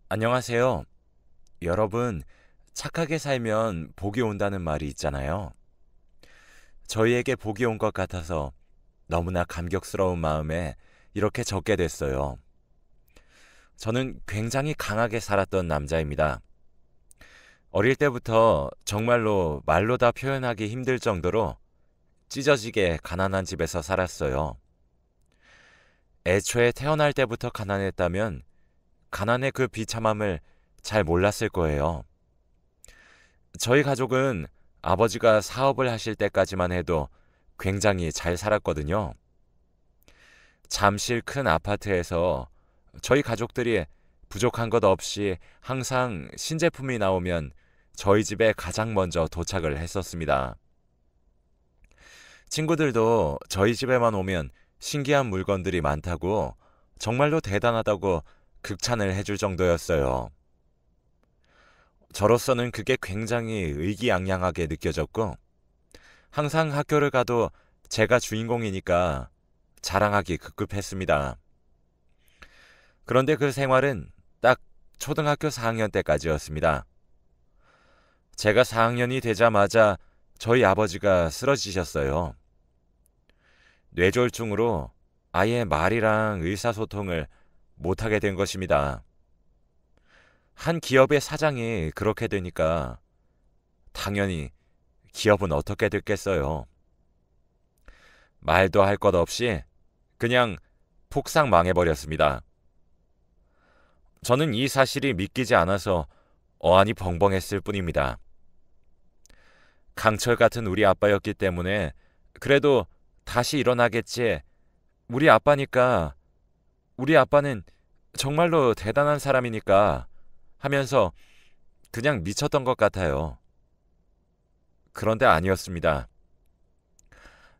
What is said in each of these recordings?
안녕하세요. 여러분, 착하게 살면 복이 온다는 말이 있잖아요. 저희에게 복이 온 것 같아서 너무나 감격스러운 마음에 이렇게 적게 됐어요. 저는 굉장히 강하게 살았던 남자입니다. 어릴 때부터 정말로 말로 다 표현하기 힘들 정도로 찢어지게 가난한 집에서 살았어요. 애초에 태어날 때부터 가난했다면 가난의 그 비참함을 잘 몰랐을 거예요. 저희 가족은 아버지가 사업을 하실 때까지만 해도 굉장히 잘 살았거든요. 잠실 큰 아파트에서 저희 가족들이 부족한 것 없이 항상 신제품이 나오면 저희 집에 가장 먼저 도착을 했었습니다. 친구들도 저희 집에만 오면 신기한 물건들이 많다고 정말로 대단하다고 극찬을 해줄 정도였어요. 저로서는 그게 굉장히 의기양양하게 느껴졌고 항상 학교를 가도 제가 주인공이니까 자랑하기 급급했습니다. 그런데 그 생활은 딱 초등학교 4학년 때까지였습니다. 제가 4학년이 되자마자 저희 아버지가 쓰러지셨어요. 뇌졸중으로 아예 말이랑 의사소통을 못하게 된 것입니다. 한 기업의 사장이 그렇게 되니까 당연히 기업은 어떻게 됐겠어요. 말도 할 것 없이 그냥 폭삭 망해버렸습니다. 저는 이 사실이 믿기지 않아서 어안이 벙벙했을 뿐입니다. 강철 같은 우리 아빠였기 때문에 그래도 다시 일어나겠지. 우리 아빠니까, 우리 아빠는 정말로 대단한 사람이니까 하면서 그냥 미쳤던 것 같아요. 그런데 아니었습니다.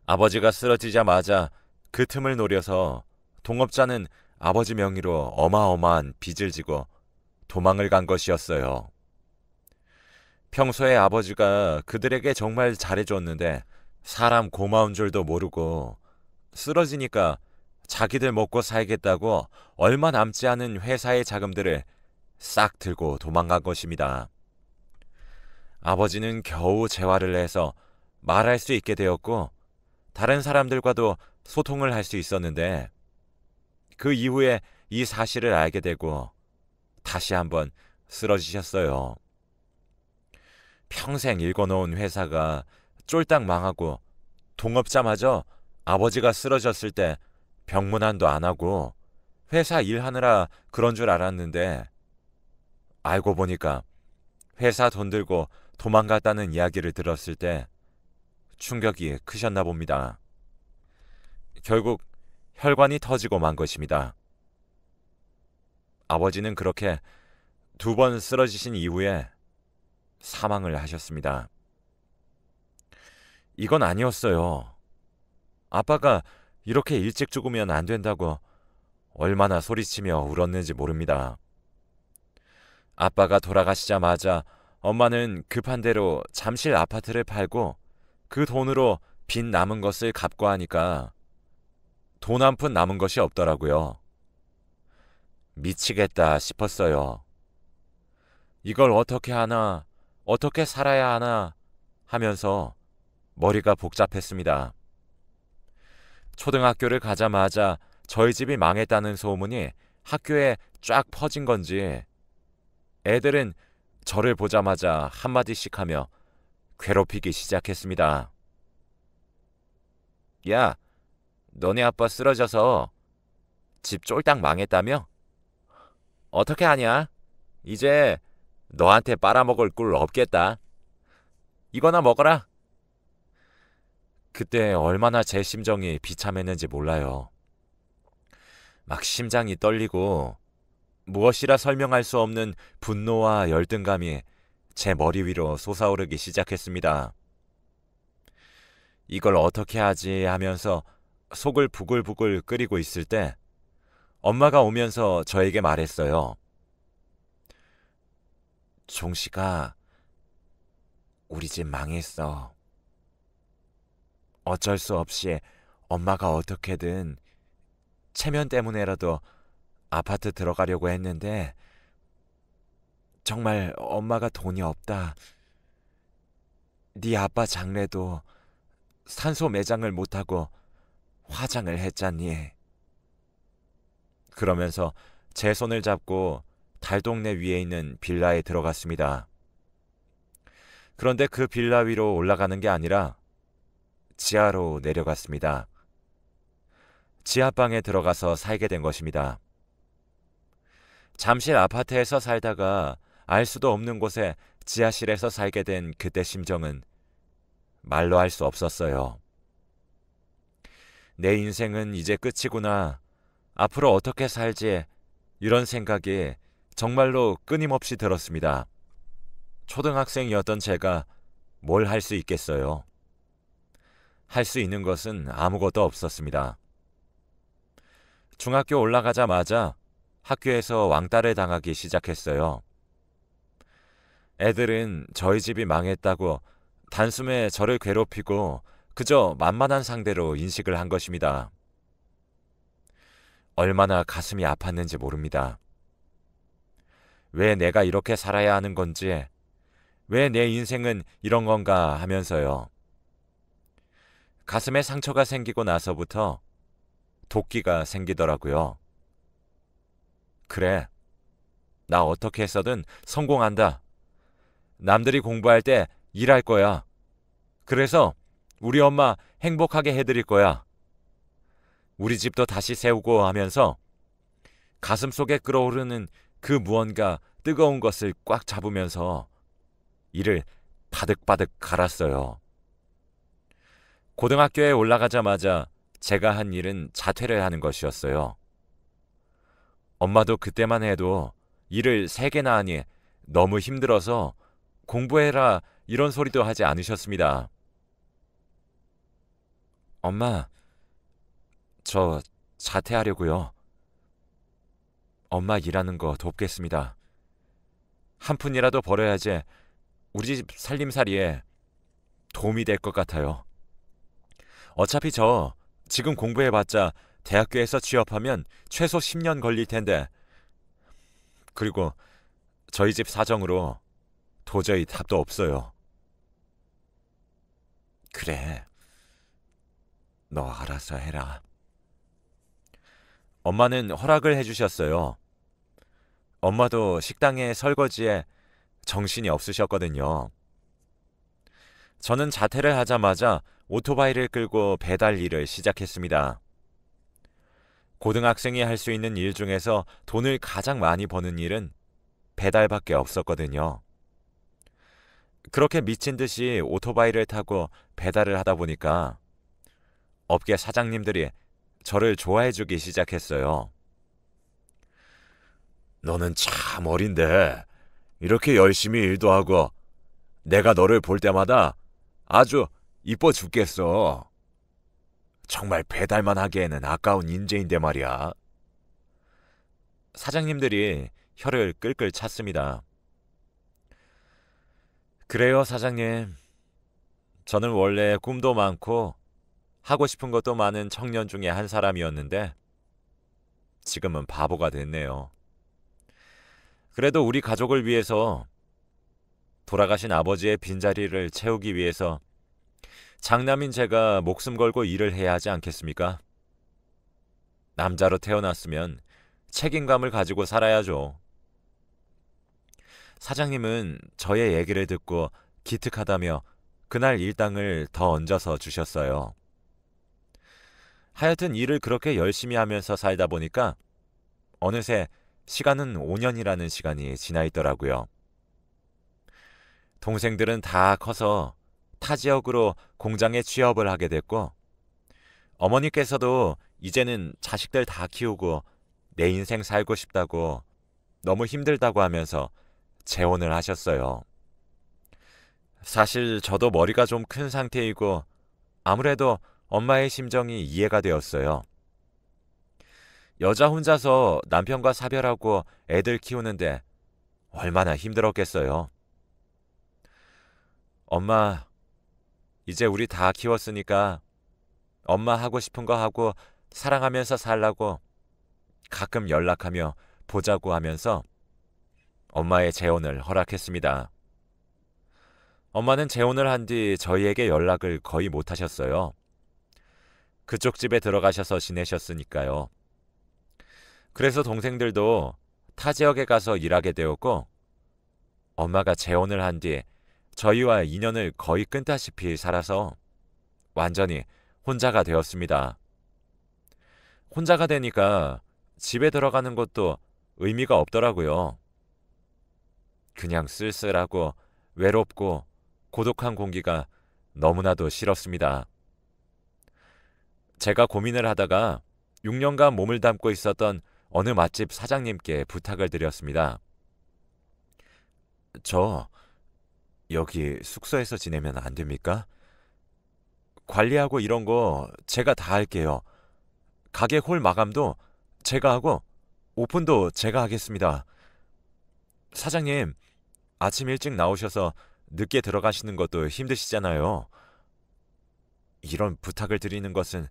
아버지가 쓰러지자마자 그 틈을 노려서 동업자는 아버지 명의로 어마어마한 빚을 지고 도망을 간 것이었어요. 평소에 아버지가 그들에게 정말 잘해줬는데 사람 고마운 줄도 모르고 쓰러지니까 자기들 먹고 살겠다고 얼마 남지 않은 회사의 자금들을 싹 들고 도망간 것입니다. 아버지는 겨우 재활을 해서 말할 수 있게 되었고 다른 사람들과도 소통을 할 수 있었는데 그 이후에 이 사실을 알게 되고 다시 한번 쓰러지셨어요. 평생 일궈놓은 회사가 쫄딱 망하고 동업자마저 아버지가 쓰러졌을 때 병문안도 안 하고 회사 일하느라 그런 줄 알았는데 알고 보니까 회사 돈 들고 도망갔다는 이야기를 들었을 때 충격이 크셨나 봅니다. 결국 혈관이 터지고 만 것입니다. 아버지는 그렇게 두 번 쓰러지신 이후에 사망을 하셨습니다. 이건 아니었어요. 아빠가 이렇게 일찍 죽으면 안 된다고 얼마나 소리치며 울었는지 모릅니다. 아빠가 돌아가시자마자 엄마는 급한 대로 잠실 아파트를 팔고 그 돈으로 빚 남은 것을 갚고 하니까 돈 한 푼 남은 것이 없더라고요. 미치겠다 싶었어요. 이걸 어떻게 하나, 어떻게 살아야 하나 하면서 머리가 복잡했습니다. 초등학교를 가자마자 저희 집이 망했다는 소문이 학교에 쫙 퍼진 건지 애들은 저를 보자마자 한마디씩 하며 괴롭히기 시작했습니다. 야, 너네 아빠 쓰러져서 집 쫄딱 망했다며? 어떻게 하냐? 이제 너한테 빨아먹을 꿀 없겠다. 이거나 먹어라. 그때 얼마나 제 심정이 비참했는지 몰라요. 막 심장이 떨리고 무엇이라 설명할 수 없는 분노와 열등감이 제 머리 위로 솟아오르기 시작했습니다. 이걸 어떻게 하지 하면서 속을 부글부글 끓이고 있을 때 엄마가 오면서 저에게 말했어요. 종식아, 우리 집 망했어. 어쩔 수 없이 엄마가 어떻게든 체면 때문에라도 아파트 들어가려고 했는데 정말 엄마가 돈이 없다. 네 아빠 장례도 산소 매장을 못하고 화장을 했잖니. 그러면서 제 손을 잡고 달동네 위에 있는 빌라에 들어갔습니다. 그런데 그 빌라 위로 올라가는 게 아니라 지하로 내려갔습니다. 지하방에 들어가서 살게 된 것입니다. 잠실 아파트에서 살다가 알 수도 없는 곳에 지하실에서 살게 된 그때 심정은 말로 할 수 없었어요. 내 인생은 이제 끝이구나. 앞으로 어떻게 살지? 이런 생각이 정말로 끊임없이 들었습니다. 초등학생이었던 제가 뭘 할 수 있겠어요? 할 수 있는 것은 아무것도 없었습니다. 중학교 올라가자마자 학교에서 왕따를 당하기 시작했어요. 애들은 저희 집이 망했다고 단숨에 저를 괴롭히고 그저 만만한 상대로 인식을 한 것입니다. 얼마나 가슴이 아팠는지 모릅니다. 왜 내가 이렇게 살아야 하는 건지, 왜 내 인생은 이런 건가 하면서요. 가슴에 상처가 생기고 나서부터 도끼가 생기더라고요. 그래, 나 어떻게 해서든 성공한다. 남들이 공부할 때 일할 거야. 그래서 우리 엄마 행복하게 해드릴 거야. 우리 집도 다시 세우고 하면서 가슴속에 끓어오르는 그 무언가 뜨거운 것을 꽉 잡으면서 이를 바득바득 갈았어요. 고등학교에 올라가자마자 제가 한 일은 자퇴를 하는 것이었어요. 엄마도 그때만 해도 일을 3개나 하니 너무 힘들어서 공부해라 이런 소리도 하지 않으셨습니다. 엄마, 저 자퇴하려고요. 엄마 일하는 거 돕겠습니다. 한 푼이라도 벌어야지 우리 집 살림살이에 도움이 될 것 같아요. 어차피 저 지금 공부해봤자 대학교에서 취업하면 최소 10년 걸릴 텐데, 그리고 저희 집 사정으로 도저히 답도 없어요. 그래, 너 알아서 해라. 엄마는 허락을 해주셨어요. 엄마도 식당의 설거지에 정신이 없으셨거든요. 저는 자퇴를 하자마자 오토바이를 끌고 배달 일을 시작했습니다. 고등학생이 할 수 있는 일 중에서 돈을 가장 많이 버는 일은 배달밖에 없었거든요. 그렇게 미친 듯이 오토바이를 타고 배달을 하다 보니까 업계 사장님들이 저를 좋아해주기 시작했어요. 너는 참 어린데 이렇게 열심히 일도 하고 내가 너를 볼 때마다 아주 이뻐 죽겠어. 정말 배달만 하기에는 아까운 인재인데 말이야. 사장님들이 혀를 끌끌 찼습니다. 그래요, 사장님. 저는 원래 꿈도 많고 하고 싶은 것도 많은 청년 중에 한 사람이었는데 지금은 바보가 됐네요. 그래도 우리 가족을 위해서, 돌아가신 아버지의 빈자리를 채우기 위해서 장남인 제가 목숨 걸고 일을 해야 하지 않겠습니까? 남자로 태어났으면 책임감을 가지고 살아야죠. 사장님은 저의 얘기를 듣고 기특하다며 그날 일당을 더 얹어서 주셨어요. 하여튼 일을 그렇게 열심히 하면서 살다 보니까 어느새 시간은 5년이라는 시간이 지나 있더라고요. 동생들은 다 커서 타 지역으로 공장에 취업을 하게 됐고, 어머니께서도 이제는 자식들 다 키우고 내 인생 살고 싶다고, 너무 힘들다고 하면서 재혼을 하셨어요. 사실 저도 머리가 좀 큰 상태이고 아무래도 엄마의 심정이 이해가 되었어요. 여자 혼자서 남편과 사별하고 애들 키우는데 얼마나 힘들었겠어요. 엄마, 이제 우리 다 키웠으니까 엄마 하고 싶은 거 하고 사랑하면서 살라고 가끔 연락하며 보자고 하면서 엄마의 재혼을 허락했습니다. 엄마는 재혼을 한 뒤 저희에게 연락을 거의 못 하셨어요. 그쪽 집에 들어가셔서 지내셨으니까요. 그래서 동생들도 타 지역에 가서 일하게 되었고, 엄마가 재혼을 한 뒤 저희와 인연을 거의 끊다시피 살아서 완전히 혼자가 되었습니다. 혼자가 되니까 집에 들어가는 것도 의미가 없더라고요. 그냥 쓸쓸하고 외롭고 고독한 공기가 너무나도 싫었습니다. 제가 고민을 하다가 6년간 몸을 담고 있었던 어느 맛집 사장님께 부탁을 드렸습니다. 저 여기 숙소에서 지내면 안 됩니까? 관리하고 이런 거 제가 다 할게요. 가게 홀 마감도 제가 하고 오픈도 제가 하겠습니다. 사장님, 아침 일찍 나오셔서 늦게 들어가시는 것도 힘드시잖아요. 이런 부탁을 드리는 것은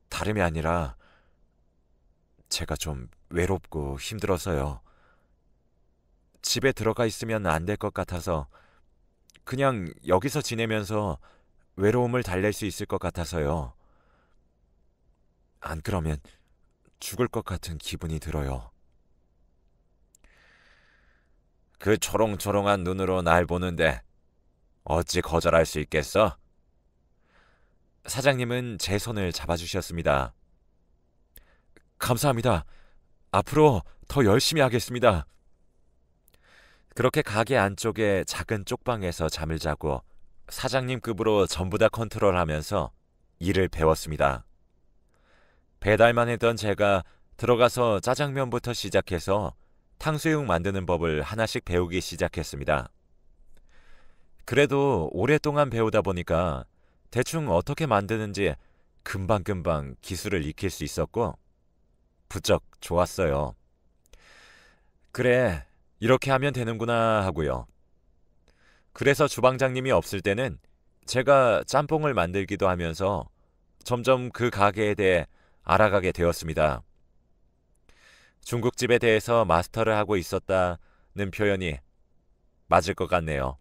다름이 아니라 제가 좀 외롭고 힘들어서요. 집에 들어가 있으면 안 될 것 같아서 그냥 여기서 지내면서 외로움을 달랠 수 있을 것 같아서요. 안 그러면 죽을 것 같은 기분이 들어요. 그 초롱초롱한 눈으로 날 보는데 어찌 거절할 수 있겠어? 사장님은 제 손을 잡아주셨습니다. 감사합니다. 앞으로 더 열심히 하겠습니다. 그렇게 가게 안쪽에 작은 쪽방에서 잠을 자고 사장님급으로 전부 다 컨트롤하면서 일을 배웠습니다. 배달만 했던 제가 들어가서 짜장면부터 시작해서 탕수육 만드는 법을 하나씩 배우기 시작했습니다. 그래도 오랫동안 배우다 보니까 대충 어떻게 만드는지 금방금방 기술을 익힐 수 있었고 부쩍 좋았어요. 그래, 이렇게 하면 되는구나 하고요. 그래서 주방장님이 없을 때는 제가 짬뽕을 만들기도 하면서 점점 그 가게에 대해 알아가게 되었습니다. 중국집에 대해서 마스터를 하고 있었다는 표현이 맞을 것 같네요.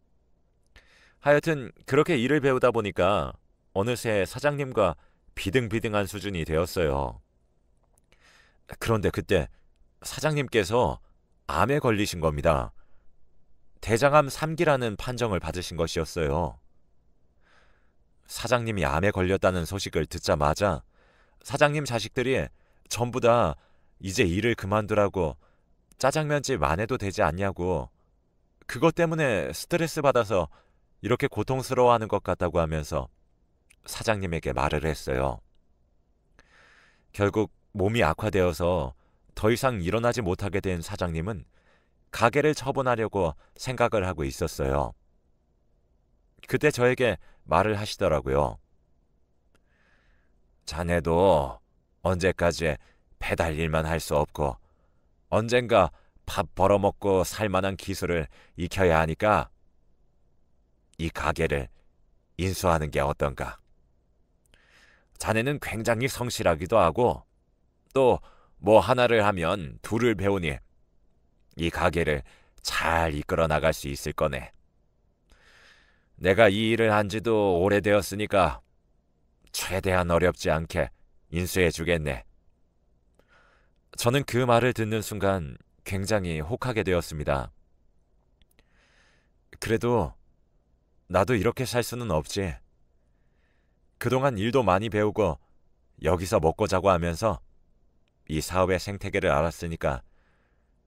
하여튼 그렇게 일을 배우다 보니까 어느새 사장님과 비등비등한 수준이 되었어요. 그런데 그때 사장님께서 암에 걸리신 겁니다. 대장암 3기라는 판정을 받으신 것이었어요. 사장님이 암에 걸렸다는 소식을 듣자마자 사장님 자식들이 전부 다 이제 일을 그만두라고 짜장면집 안 해도 되지 않냐고 그것 때문에 스트레스 받아서 이렇게 고통스러워하는 것 같다고 하면서 사장님에게 말을 했어요. 결국 몸이 악화되어서 더 이상 일어나지 못하게 된 사장님은 가게를 처분하려고 생각을 하고 있었어요. 그때 저에게 말을 하시더라고요. 자네도 언제까지 배달 일만 할 수 없고 언젠가 밥 벌어먹고 살만한 기술을 익혀야 하니까 이 가게를 인수하는 게 어떤가? 자네는 굉장히 성실하기도 하고 또 뭐 하나를 하면 둘을 배우니 이 가게를 잘 이끌어 나갈 수 있을 거네. 내가 이 일을 한 지도 오래되었으니까 최대한 어렵지 않게 인수해 주겠네. 저는 그 말을 듣는 순간 굉장히 혹하게 되었습니다. 그래도 나도 이렇게 살 수는 없지. 그동안 일도 많이 배우고 여기서 먹고 자고 하면서 이 사업의 생태계를 알았으니까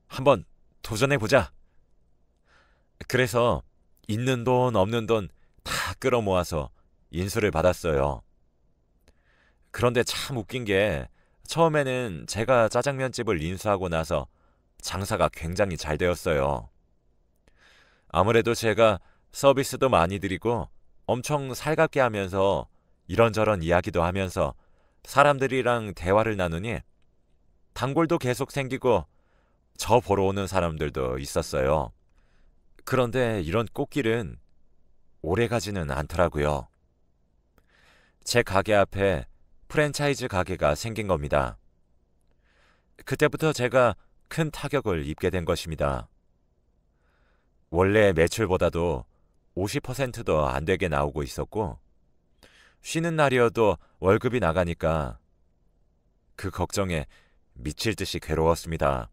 한번 도전해보자. 그래서 있는 돈 없는 돈 다 끌어모아서 인수를 받았어요. 그런데 참 웃긴 게 처음에는 제가 짜장면집을 인수하고 나서 장사가 굉장히 잘 되었어요. 아무래도 제가 서비스도 많이 드리고 엄청 살갑게 하면서 이런저런 이야기도 하면서 사람들이랑 대화를 나누니 단골도 계속 생기고 저 보러 오는 사람들도 있었어요. 그런데 이런 꽃길은 오래가지는 않더라고요. 제 가게 앞에 프랜차이즈 가게가 생긴 겁니다. 그때부터 제가 큰 타격을 입게 된 것입니다. 원래 매출보다도 50%도 안 되게 나오고 있었고, 쉬는 날이어도 월급이 나가니까 그 걱정에 미칠 듯이 괴로웠습니다.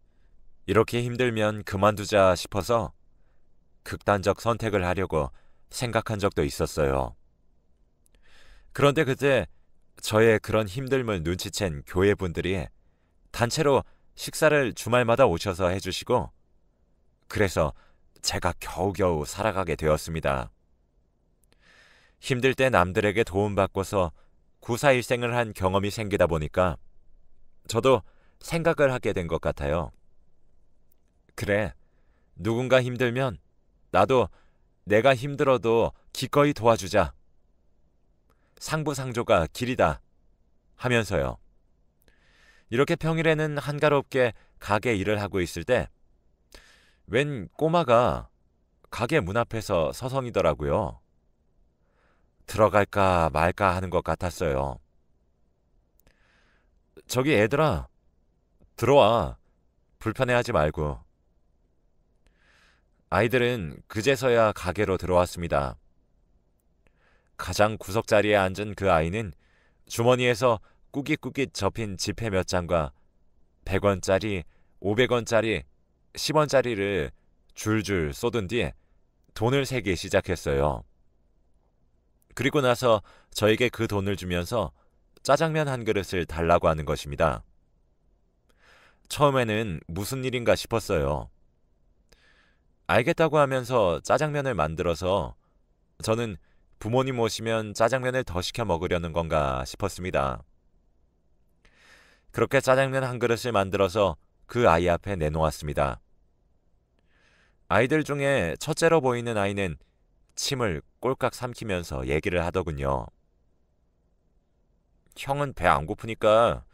이렇게 힘들면 그만두자 싶어서 극단적 선택을 하려고 생각한 적도 있었어요. 그런데 그때 저의 그런 힘듦을 눈치챈 교회분들이 단체로 식사를 주말마다 오셔서 해주시고, 그래서 제가 겨우겨우 살아가게 되었습니다. 힘들 때 남들에게 도움받고서 구사일생을 한 경험이 생기다 보니까 저도 생각을 하게 된 것 같아요. 그래, 누군가 힘들면 나도 내가 힘들어도 기꺼이 도와주자. 상부상조가 길이다 하면서요. 이렇게 평일에는 한가롭게 가게 일을 하고 있을 때 웬 꼬마가 가게 문 앞에서 서성이더라고요. 들어갈까 말까 하는 것 같았어요. 저기 애들아, 들어와. 불편해하지 말고. 아이들은 그제서야 가게로 들어왔습니다. 가장 구석자리에 앉은 그 아이는 주머니에서 꾸깃꾸깃 접힌 지폐 몇 장과 100원짜리, 500원짜리, 10원짜리를 줄줄 쏟은 뒤에 돈을 세기 시작했어요. 그리고 나서 저에게 그 돈을 주면서 짜장면 한 그릇을 달라고 하는 것입니다. 처음에는 무슨 일인가 싶었어요. 알겠다고 하면서 짜장면을 만들어서 저는 부모님 오시면 짜장면을 더 시켜 먹으려는 건가 싶었습니다. 그렇게 짜장면 한 그릇을 만들어서 그 아이 앞에 내놓았습니다. 아이들 중에 첫째로 보이는 아이는 침을 꼴깍 삼키면서 얘기를 하더군요. 형은 배 안 고프니까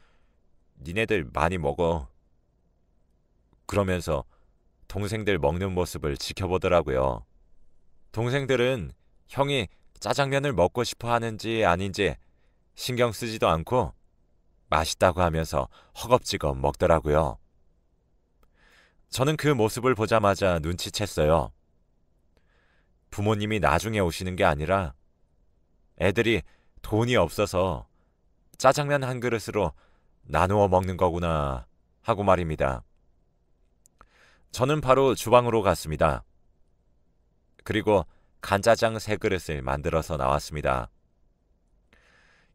니네들 많이 먹어. 그러면서 동생들 먹는 모습을 지켜보더라고요. 동생들은 형이 짜장면을 먹고 싶어 하는지 아닌지 신경 쓰지도 않고 맛있다고 하면서 허겁지겁 먹더라고요. 저는 그 모습을 보자마자 눈치챘어요. 부모님이 나중에 오시는 게 아니라 애들이 돈이 없어서 짜장면 한 그릇으로 나누어 먹는 거구나 하고 말입니다. 저는 바로 주방으로 갔습니다. 그리고 간짜장 3그릇을 만들어서 나왔습니다.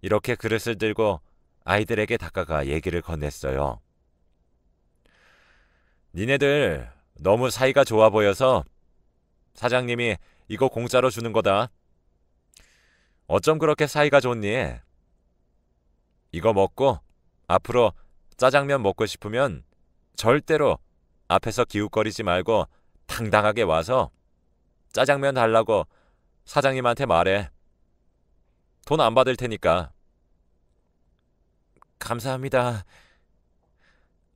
이렇게 그릇을 들고 아이들에게 다가가 얘기를 건넸어요. 니네들 너무 사이가 좋아 보여서 사장님이 이거 공짜로 주는 거다. 어쩜 그렇게 사이가 좋니? 이거 먹고 앞으로 짜장면 먹고 싶으면 절대로 앞에서 기웃거리지 말고 당당하게 와서 짜장면 달라고 사장님한테 말해. 돈 안 받을 테니까. 감사합니다.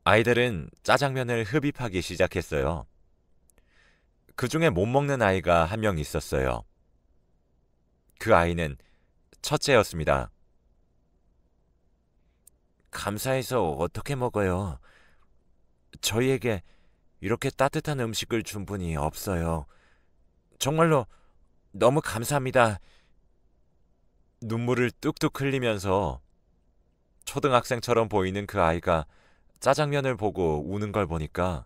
아이들은 짜장면을 흡입하기 시작했어요. 그 중에 못 먹는 아이가 한 명 있었어요. 그 아이는 첫째였습니다. 감사해서 어떻게 먹어요? 저희에게 이렇게 따뜻한 음식을 준 분이 없어요. 정말로 너무 감사합니다. 눈물을 뚝뚝 흘리면서 초등학생처럼 보이는 그 아이가 짜장면을 보고 우는 걸 보니까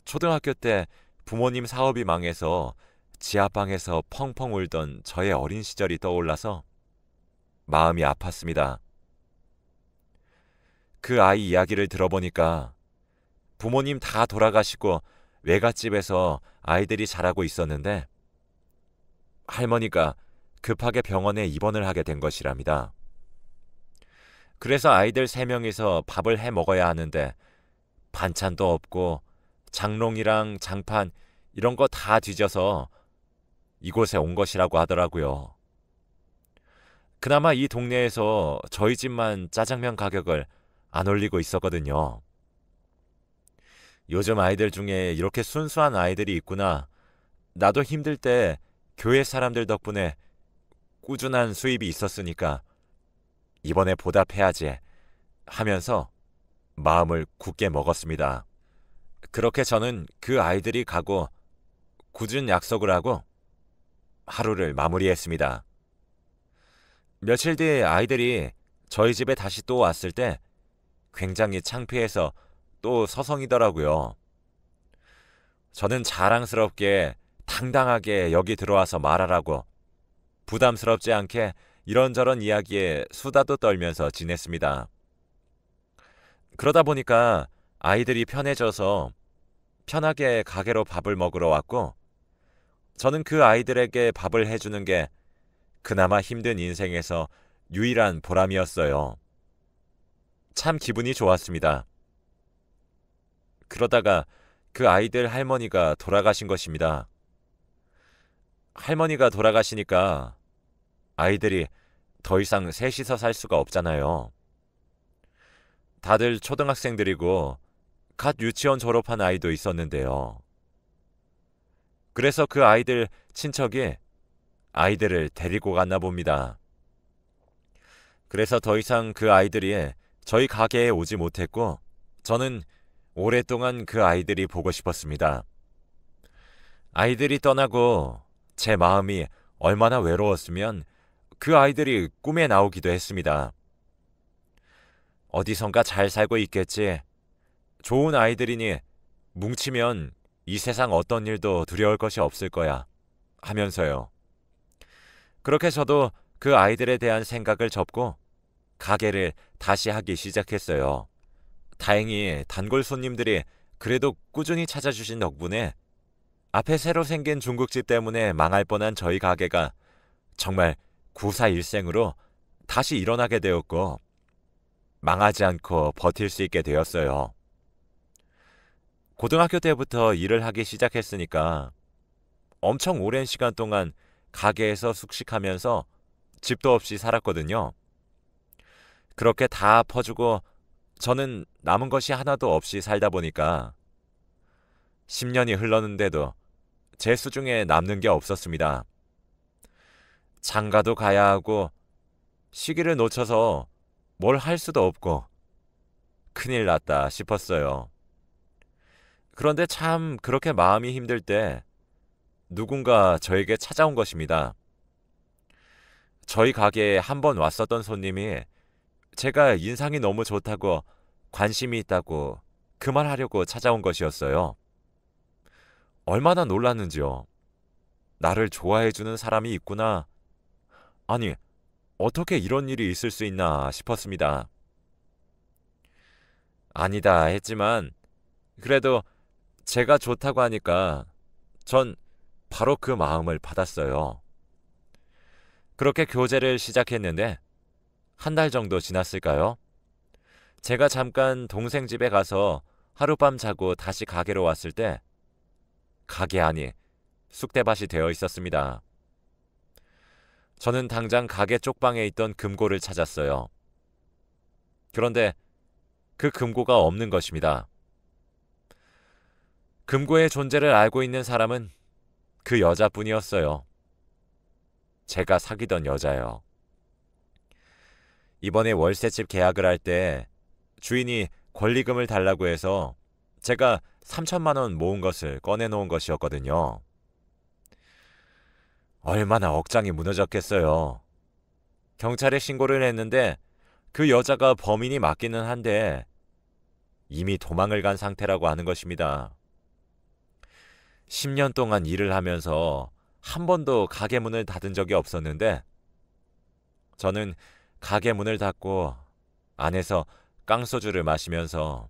초등학교 때 부모님 사업이 망해서 지하방에서 펑펑 울던 저의 어린 시절이 떠올라서 마음이 아팠습니다. 그 아이 이야기를 들어보니까 부모님 다 돌아가시고 외갓집에서 아이들이 자라고 있었는데 할머니가 급하게 병원에 입원을 하게 된 것이랍니다. 그래서 아이들 3명이서 밥을 해 먹어야 하는데 반찬도 없고 장롱이랑 장판 이런 거 다 뒤져서 이곳에 온 것이라고 하더라고요. 그나마 이 동네에서 저희 집만 짜장면 가격을 안 올리고 있었거든요. 요즘 아이들 중에 이렇게 순수한 아이들이 있구나. 나도 힘들 때 교회 사람들 덕분에 꾸준한 수입이 있었으니까 이번에 보답해야지 하면서 마음을 굳게 먹었습니다. 그렇게 저는 그 아이들이 가고 굳은 약속을 하고 하루를 마무리했습니다. 며칠 뒤에 아이들이 저희 집에 다시 또 왔을 때 굉장히 창피해서 또 서성이더라고요. 저는 자랑스럽게 당당하게 여기 들어와서 말하라고 부담스럽지 않게 이런저런 이야기에 수다도 떨면서 지냈습니다. 그러다 보니까 아이들이 편해져서 편하게 가게로 밥을 먹으러 왔고, 저는 그 아이들에게 밥을 해주는 게 그나마 힘든 인생에서 유일한 보람이었어요. 참 기분이 좋았습니다. 그러다가 그 아이들 할머니가 돌아가신 것입니다. 할머니가 돌아가시니까 아이들이 더 이상 셋이서 살 수가 없잖아요. 다들 초등학생들이고 갓 유치원 졸업한 아이도 있었는데요. 그래서 그 아이들 친척이 아이들을 데리고 갔나 봅니다. 그래서 더 이상 그 아이들이 저희 가게에 오지 못했고, 저는 오랫동안 그 아이들이 보고 싶었습니다. 아이들이 떠나고 제 마음이 얼마나 외로웠으면 그 아이들이 꿈에 나오기도 했습니다. 어디선가 잘 살고 있겠지. 좋은 아이들이니 뭉치면 이 세상 어떤 일도 두려울 것이 없을 거야 하면서요. 그렇게 저도 그 아이들에 대한 생각을 접고 가게를 다시 하기 시작했어요. 다행히 단골 손님들이 그래도 꾸준히 찾아주신 덕분에 앞에 새로 생긴 중국집 때문에 망할 뻔한 저희 가게가 정말 구사일생으로 다시 일어나게 되었고, 망하지 않고 버틸 수 있게 되었어요. 고등학교 때부터 일을 하기 시작했으니까 엄청 오랜 시간 동안 가게에서 숙식하면서 집도 없이 살았거든요. 그렇게 다 퍼주고 저는 남은 것이 하나도 없이 살다 보니까 10년이 흘렀는데도 제 수중에 남는 게 없었습니다. 장가도 가야 하고 시기를 놓쳐서 뭘 할 수도 없고 큰일 났다 싶었어요. 그런데 참 그렇게 마음이 힘들 때 누군가 저에게 찾아온 것입니다. 저희 가게에 한 번 왔었던 손님이 제가 인상이 너무 좋다고 관심이 있다고 그 말하려고 찾아온 것이었어요. 얼마나 놀랐는지요. 나를 좋아해주는 사람이 있구나. 아니, 어떻게 이런 일이 있을 수 있나 싶었습니다. 아니다 했지만 그래도 제가 좋다고 하니까 전 바로 그 마음을 받았어요. 그렇게 교제를 시작했는데 한 달 정도 지났을까요? 제가 잠깐 동생 집에 가서 하룻밤 자고 다시 가게로 왔을 때 가게 안이 쑥대밭이 되어 있었습니다. 저는 당장 가게 쪽방에 있던 금고를 찾았어요. 그런데 그 금고가 없는 것입니다. 금고의 존재를 알고 있는 사람은 그 여자뿐이었어요. 제가 사귀던 여자요. 이번에 월세집 계약을 할 때 주인이 권리금을 달라고 해서 제가 3천만 원 모은 것을 꺼내놓은 것이었거든요. 얼마나 억장이 무너졌겠어요. 경찰에 신고를 했는데 그 여자가 범인이 맞기는 한데 이미 도망을 간 상태라고 하는 것입니다. 10년 동안 일을 하면서 한 번도 가게 문을 닫은 적이 없었는데 저는 가게 문을 닫고 안에서 깡소주를 마시면서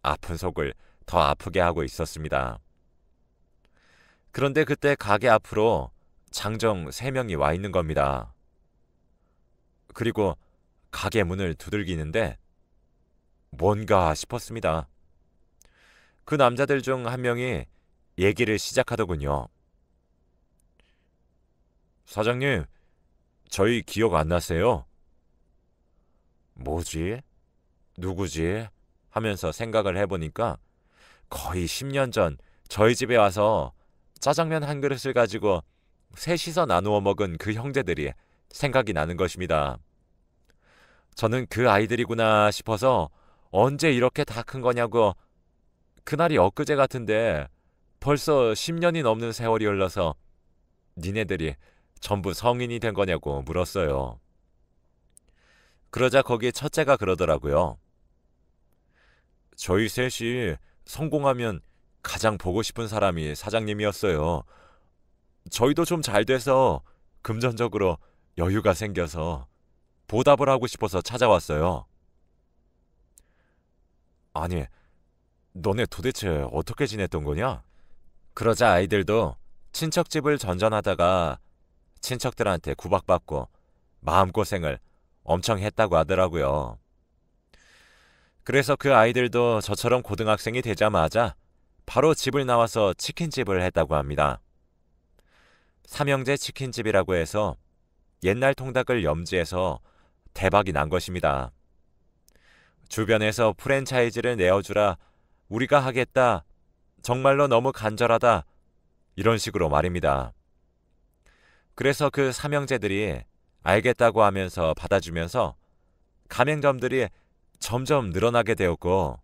아픈 속을 더 아프게 하고 있었습니다. 그런데 그때 가게 앞으로 장정 3명이 와 있는 겁니다. 그리고 가게 문을 두들기는데 뭔가 싶었습니다. 그 남자들 중 한 명이 얘기를 시작하더군요. 사장님, 저희 기억 안 나세요? 뭐지? 누구지? 하면서 생각을 해보니까 거의 10년 전 저희 집에 와서 짜장면 한 그릇을 가지고 셋이서 나누어 먹은 그 형제들이 생각이 나는 것입니다. 저는 그 아이들이구나 싶어서 언제 이렇게 다 큰 거냐고, 그날이 엊그제 같은데 벌써 10년이 넘는 세월이 흘러서 니네들이 전부 성인이 된 거냐고 물었어요. 그러자 거기 첫째가 그러더라고요. 저희 셋이 성공하면 가장 보고 싶은 사람이 사장님이었어요. 저희도 좀 잘 돼서 금전적으로 여유가 생겨서 보답을 하고 싶어서 찾아왔어요. 아니, 너네 도대체 어떻게 지냈던 거냐? 그러자 아이들도 친척집을 전전하다가 친척들한테 구박받고 마음고생을 엄청 했다고 하더라고요. 그래서 그 아이들도 저처럼 고등학생이 되자마자 바로 집을 나와서 치킨집을 했다고 합니다. 삼형제 치킨집이라고 해서 옛날 통닭을 염지해서 대박이 난 것입니다. 주변에서 프랜차이즈를 내어주라, 우리가 하겠다, 정말로 너무 간절하다, 이런 식으로 말입니다. 그래서 그 삼형제들이 알겠다고 하면서 받아주면서 가맹점들이 점점 늘어나게 되었고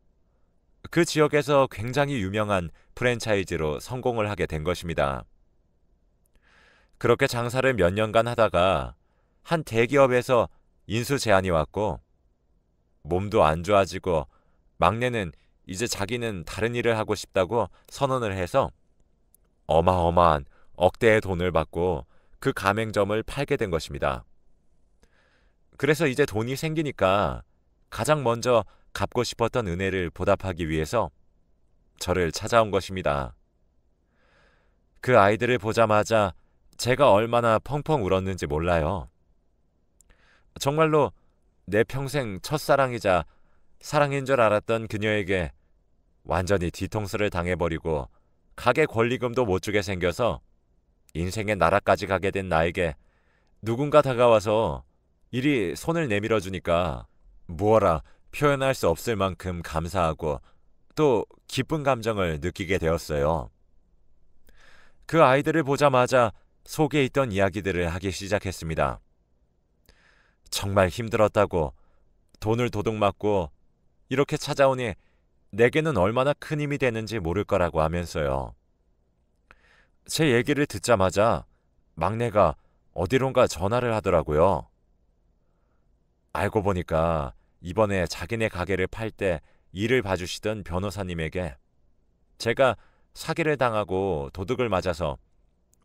그 지역에서 굉장히 유명한 프랜차이즈로 성공을 하게 된 것입니다. 그렇게 장사를 몇 년간 하다가 한 대기업에서 인수 제안이 왔고 몸도 안 좋아지고 막내는 이제 자기는 다른 일을 하고 싶다고 선언을 해서 어마어마한 억대의 돈을 받고 그 가맹점을 팔게 된 것입니다. 그래서 이제 돈이 생기니까 가장 먼저 갚고 싶었던 은혜를 보답하기 위해서 저를 찾아온 것입니다. 그 아이들을 보자마자 제가 얼마나 펑펑 울었는지 몰라요. 정말로 내 평생 첫사랑이자 사랑인 줄 알았던 그녀에게 완전히 뒤통수를 당해버리고 가게 권리금도 못 주게 생겨서 인생의 나라까지 가게 된 나에게 누군가 다가와서 이리 손을 내밀어 주니까 무어라 표현할 수 없을 만큼 감사하고 또 기쁜 감정을 느끼게 되었어요. 그 아이들을 보자마자 속에 있던 이야기들을 하기 시작했습니다. 정말 힘들었다고, 돈을 도둑맞고 이렇게 찾아오니 내게는 얼마나 큰 힘이 되는지 모를 거라고 하면서요. 제 얘기를 듣자마자 막내가 어디론가 전화를 하더라고요. 알고 보니까 이번에 자기네 가게를 팔 때 일을 봐주시던 변호사님에게 제가 사기를 당하고 도둑을 맞아서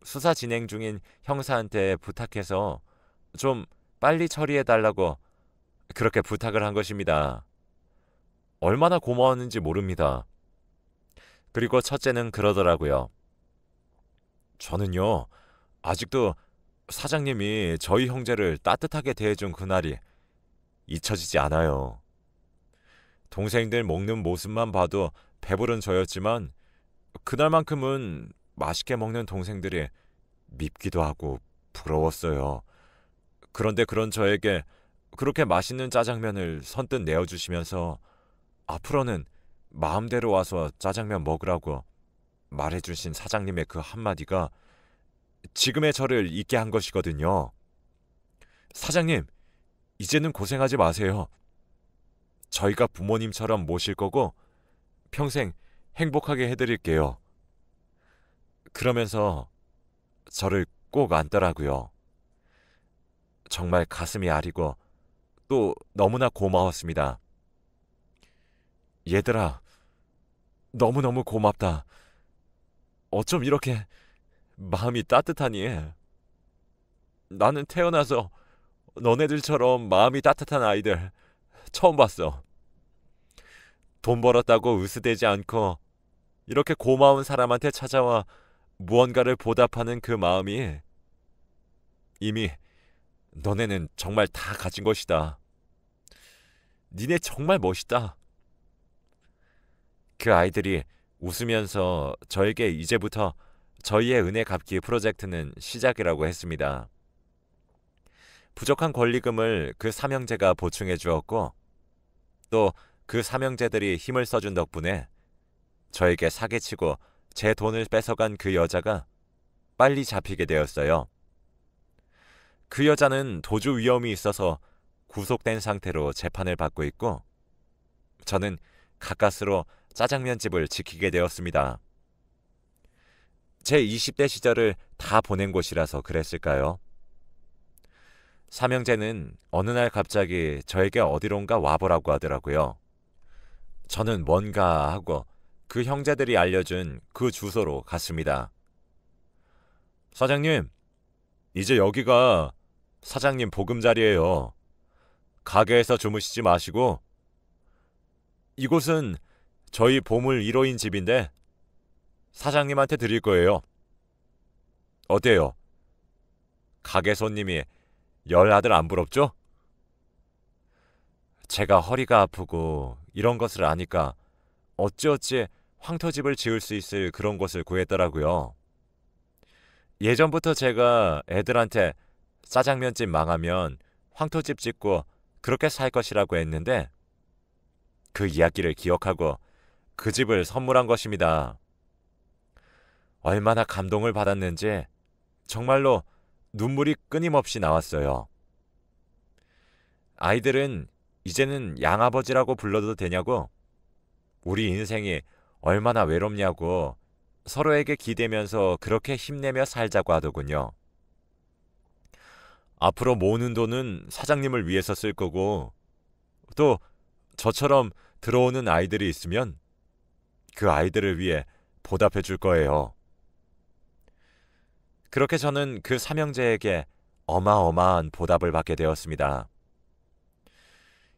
수사 진행 중인 형사한테 부탁해서 좀 빨리 처리해달라고 그렇게 부탁을 한 것입니다. 얼마나 고마웠는지 모릅니다. 그리고 첫째는 그러더라고요. 저는요, 아직도 사장님이 저희 형제를 따뜻하게 대해준 그날이 잊혀지지 않아요. 동생들 먹는 모습만 봐도 배부른 저였지만 그날만큼은 맛있게 먹는 동생들이 밉기도 하고 부러웠어요. 그런데 그런 저에게 그렇게 맛있는 짜장면을 선뜻 내어주시면서 앞으로는 마음대로 와서 짜장면 먹으라고 말해주신 사장님의 그 한마디가 지금의 저를 있게 한 것이거든요. 사장님, 이제는 고생하지 마세요. 저희가 부모님처럼 모실 거고 평생 행복하게 해드릴게요. 그러면서 저를 꼭 안더라고요. 정말 가슴이 아리고 또 너무나 고마웠습니다. 얘들아, 너무너무 고맙다. 어쩜 이렇게 마음이 따뜻하니? 나는 태어나서 너네들처럼 마음이 따뜻한 아이들 처음 봤어. 돈 벌었다고 으스대지 않고 이렇게 고마운 사람한테 찾아와 무언가를 보답하는 그 마음이 이미 너네는 정말 다 가진 것이다. 니네 정말 멋있다. 그 아이들이 웃으면서 저에게 이제부터 저희의 은혜 갚기 프로젝트는 시작이라고 했습니다. 부족한 권리금을 그 삼형제가 보충해 주었고 또 그 삼형제들이 힘을 써준 덕분에 저에게 사기치고 제 돈을 뺏어간 그 여자가 빨리 잡히게 되었어요. 그 여자는 도주 위험이 있어서 구속된 상태로 재판을 받고 있고 저는 가까스로 짜장면집을 지키게 되었습니다. 제 20대 시절을 다 보낸 곳이라서 그랬을까요? 삼형제는 어느 날 갑자기 저에게 어디론가 와보라고 하더라고요. 저는 뭔가 하고 그 형제들이 알려준 그 주소로 갔습니다. 사장님, 이제 여기가 사장님 보금자리예요. 가게에서 주무시지 마시고. 이곳은 저희 보물 1호인 집인데 사장님한테 드릴 거예요. 어때요? 가게 손님이 열 아들 안 부럽죠? 제가 허리가 아프고 이런 것을 아니까 어찌어찌 황토집을 지을 수 있을 그런 곳을 구했더라고요. 예전부터 제가 애들한테 짜장면집 망하면 황토집 짓고 그렇게 살 것이라고 했는데 그 이야기를 기억하고 그 집을 선물한 것입니다. 얼마나 감동을 받았는지 정말로 눈물이 끊임없이 나왔어요. 아이들은 이제는 양아버지라고 불러도 되냐고, 우리 인생이 얼마나 외롭냐고 서로에게 기대면서 그렇게 힘내며 살자고 하더군요. 앞으로 모으는 돈은 사장님을 위해서 쓸 거고, 또 저처럼 들어오는 아이들이 있으면 그 아이들을 위해 보답해 줄 거예요. 그렇게 저는 그 삼형제에게 어마어마한 보답을 받게 되었습니다.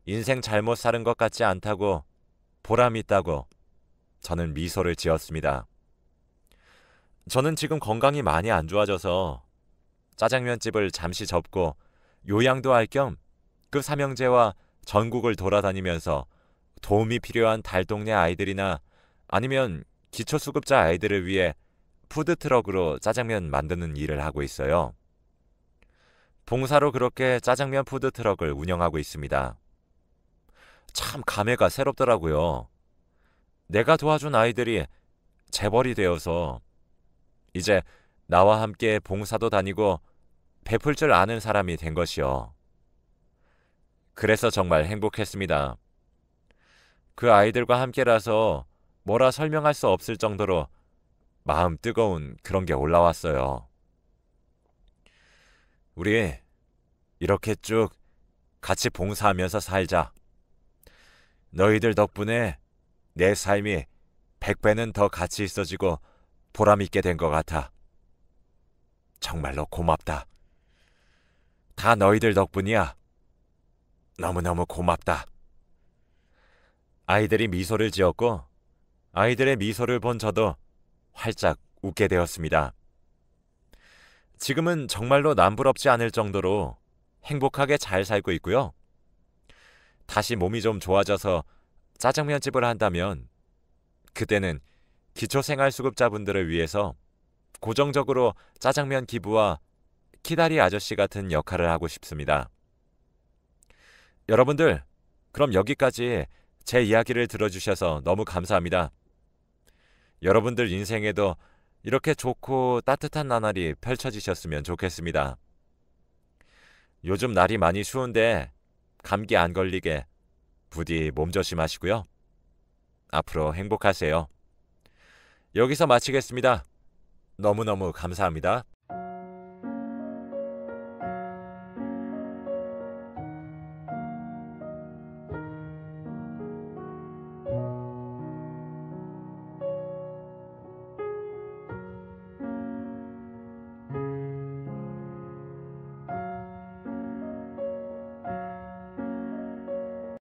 인생 잘못 사는 것 같지 않다고, 보람 있다고 저는 미소를 지었습니다. 저는 지금 건강이 많이 안 좋아져서 짜장면집을 잠시 접고 요양도 할 겸 그 삼형제와 전국을 돌아다니면서 도움이 필요한 달동네 아이들이나 아니면 기초수급자 아이들을 위해 푸드트럭으로 짜장면 만드는 일을 하고 있어요. 봉사로 그렇게 짜장면 푸드트럭을 운영하고 있습니다. 참 감회가 새롭더라고요. 내가 도와준 아이들이 재벌이 되어서 이제 나와 함께 봉사도 다니고 베풀 줄 아는 사람이 된 것이요. 그래서 정말 행복했습니다. 그 아이들과 함께라서 뭐라 설명할 수 없을 정도로 마음 뜨거운 그런 게 올라왔어요. 우리 이렇게 쭉 같이 봉사하면서 살자. 너희들 덕분에 내 삶이 100배는 더 가치 있어지고 보람 있게 된 것 같아. 정말로 고맙다. 다 너희들 덕분이야. 너무너무 고맙다. 아이들이 미소를 지었고 아이들의 미소를 본 저도 활짝 웃게 되었습니다. 지금은 정말로 남부럽지 않을 정도로 행복하게 잘 살고 있고요. 다시 몸이 좀 좋아져서 짜장면집을 한다면 그때는 기초생활수급자분들을 위해서 고정적으로 짜장면 기부와 키다리 아저씨 같은 역할을 하고 싶습니다. 여러분들, 그럼 여기까지 제 이야기를 들어주셔서 너무 감사합니다. 여러분들 인생에도 이렇게 좋고 따뜻한 나날이 펼쳐지셨으면 좋겠습니다. 요즘 날이 많이 추운데 감기 안 걸리게 부디 몸조심하시고요. 앞으로 행복하세요. 여기서 마치겠습니다. 너무너무 감사합니다.